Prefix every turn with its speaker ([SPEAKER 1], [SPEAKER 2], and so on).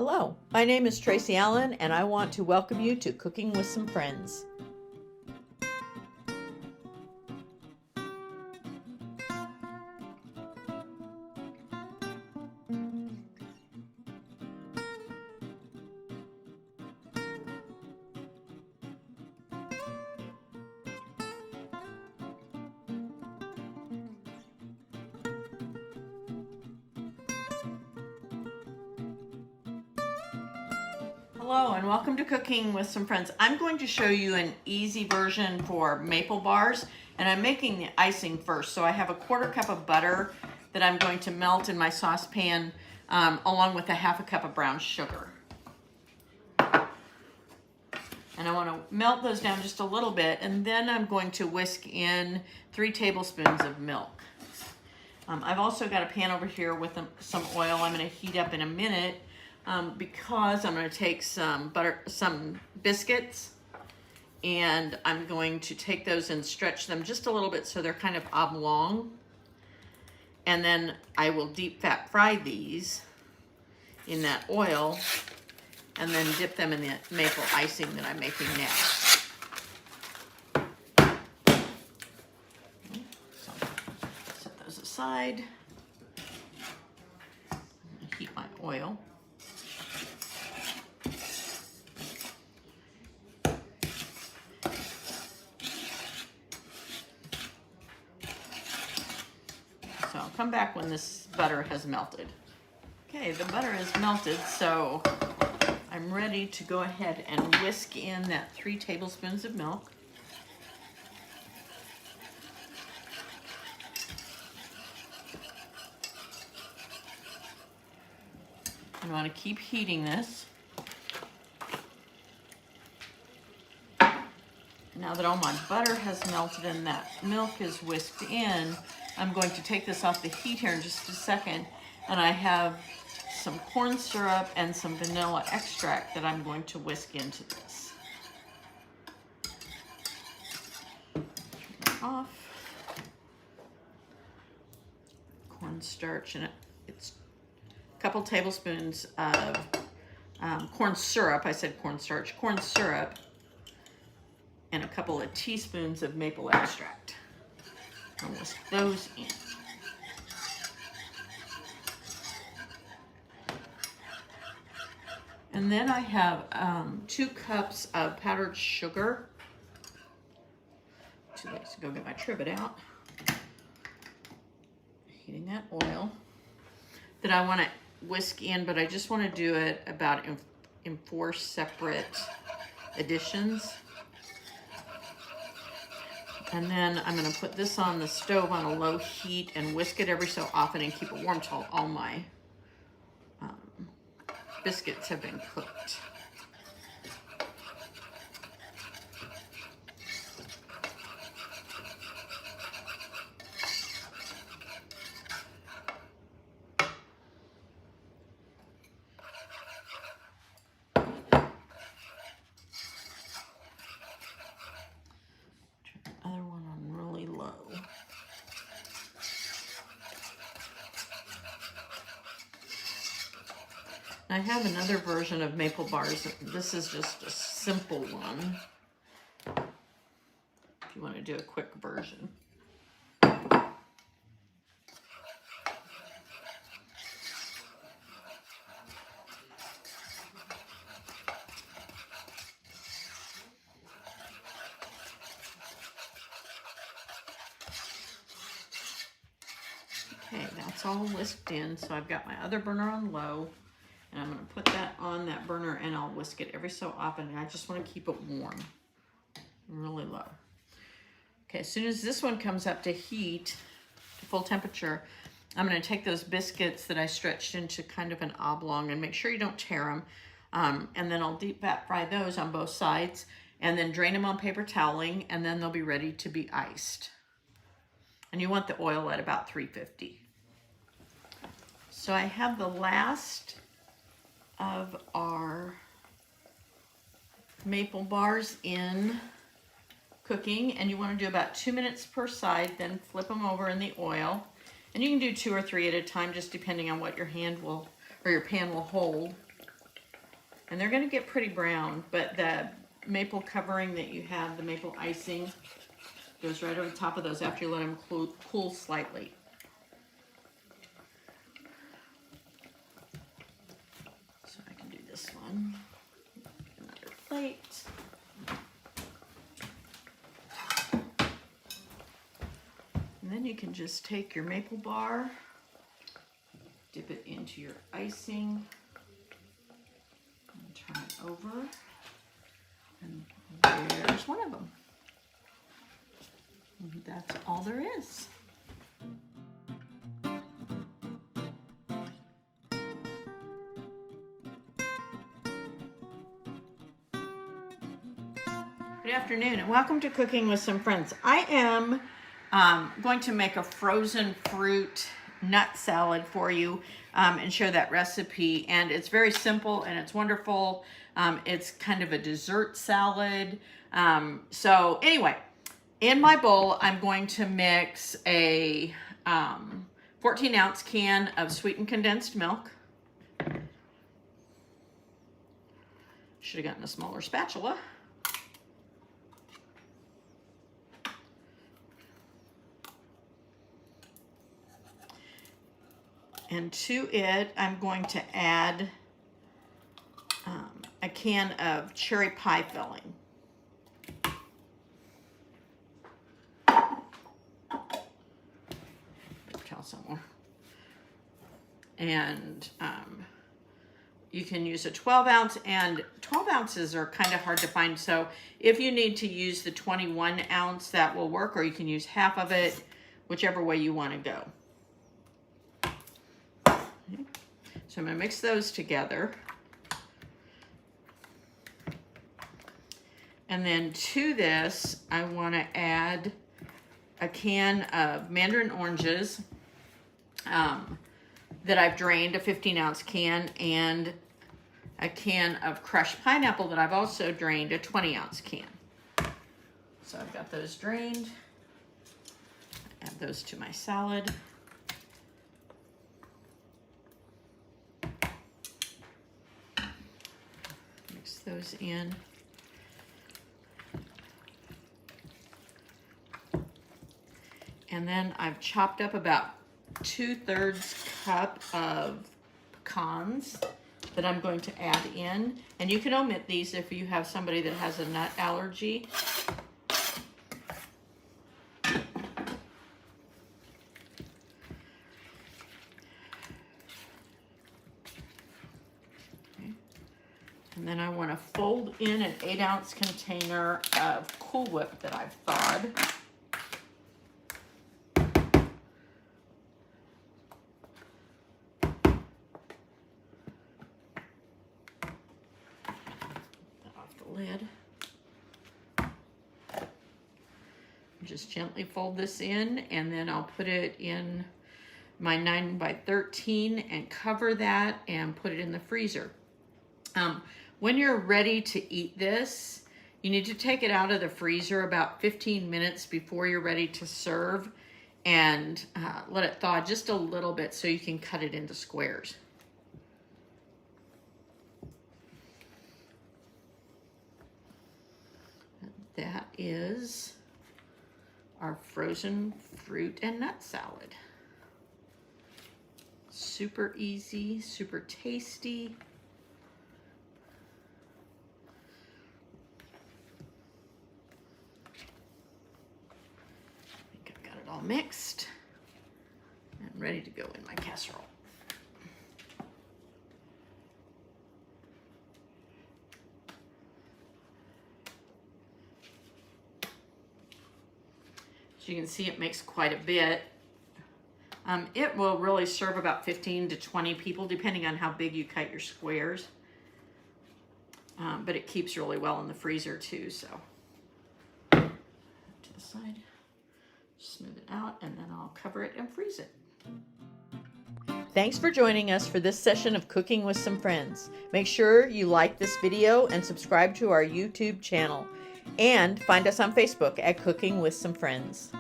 [SPEAKER 1] Hello, my name is Tracy Allen and I want to welcome you to Cooking with Some Friends. Hello and welcome to Cooking with Some Friends. I'm going to show you an easy version for maple bars, and I'm making the icing first. So I have a 1/4 cup of butter that I'm going to melt in my saucepan along with a 1/2 cup of brown sugar. And I want to melt those down just a little bit, and then I'm going to whisk in 3 tablespoons of milk. I've also got a pan over here with some oil I'm going to heat up in a minute. Because I'm going to take some biscuits, and I'm going to take those and stretch them just a little bit so they're kind of oblong. And then I will deep fat fry these in that oil and then dip them in the maple icing that I'm making now. So set those aside. I'm going to heat my oil. So I'll come back when this butter has melted. Okay, the butter is melted, so I'm ready to go ahead and whisk in that 3 tablespoons of milk. I want to keep heating this. Now that all my butter has melted and that milk is whisked in, I'm going to take this off the heat here in just a second, and I have some corn syrup and some vanilla extract that I'm going to whisk into this. Turn that off. Cornstarch, and it's a couple tablespoons of corn syrup. I said cornstarch, corn syrup, and a couple of teaspoons of maple extract. I'll whisk those in. And then I have 2 cups of powdered sugar. Too late to go get my trivet out. Heating that oil that I want to whisk in, but I just want to do it about in 4 separate additions. And then I'm going to put this on the stove on a low heat and whisk it every so often and keep it warm till all my biscuits have been cooked. I have another version of maple bars. This is just a simple one, if you want to do a quick version. Okay, that's all whisked in, so I've got my other burner on low. And I'm going to put that on that burner, and I'll whisk it every so often. And I just want to keep it warm, really low. Okay, as soon as this one comes up to heat, to full temperature, I'm going to take those biscuits that I stretched into kind of an oblong, and make sure you don't tear them. And then I'll deep fat fry those on both sides, and then drain them on paper toweling, and then they'll be ready to be iced. And you want the oil at about 350. So I have the last of our maple bars in cooking, and you want to do about 2 minutes per side, then flip them over in the oil. And you can do 2 or 3 at a time, just depending on what your hand will, or your pan will hold. And they're going to get pretty brown, but the maple covering that you have, the maple icing, goes right over the top of those after you let them cool slightly. So I can do this one. Another plate. And then you can just take your maple bar, dip it into your icing, and turn it over. And there's one of them. And that's all there is. Good afternoon and welcome to Cooking with Some Friends. I am going to make a frozen fruit nut salad for you and share that recipe. And it's very simple and it's wonderful. It's kind of a dessert salad. So anyway, in my bowl, I'm going to mix a 14-ounce can of sweetened condensed milk. Should have gotten a smaller spatula. And to it, I'm going to add a can of cherry pie filling. Tell someone. And you can use a 12-ounce, and 12 ounces are kind of hard to find. So if you need to use the 21-ounce, that will work, or you can use half of it, whichever way you want to go. So I'm going to mix those together. And then to this, I want to add a can of mandarin oranges that I've drained, a 15-ounce can, and a can of crushed pineapple that I've also drained, a 20-ounce can. So I've got those drained. Add those to my salad. Those in. And then I've chopped up about 2/3 cup of pecans that I'm going to add in. And you can omit these if you have somebody that has a nut allergy. And then I want to fold in an 8-ounce container of Cool Whip that I've thawed. Put off the lid. Just gently fold this in, and then I'll put it in my 9x13 and cover that and put it in the freezer. When you're ready to eat this, you need to take it out of the freezer about 15 minutes before you're ready to serve and let it thaw just a little bit so you can cut it into squares. That is our frozen fruit and nut salad. Super easy, super tasty. All mixed and ready to go in my casserole. So you can see it makes quite a bit. It will really serve about 15 to 20 people depending on how big you cut your squares. But it keeps really well in the freezer too, so to the side. Smooth it out, and then I'll cover it and freeze it. Thanks for joining us for this session of Cooking with Some Friends. Make sure you like this video and subscribe to our YouTube channel. And find us on Facebook at Cooking with Some Friends.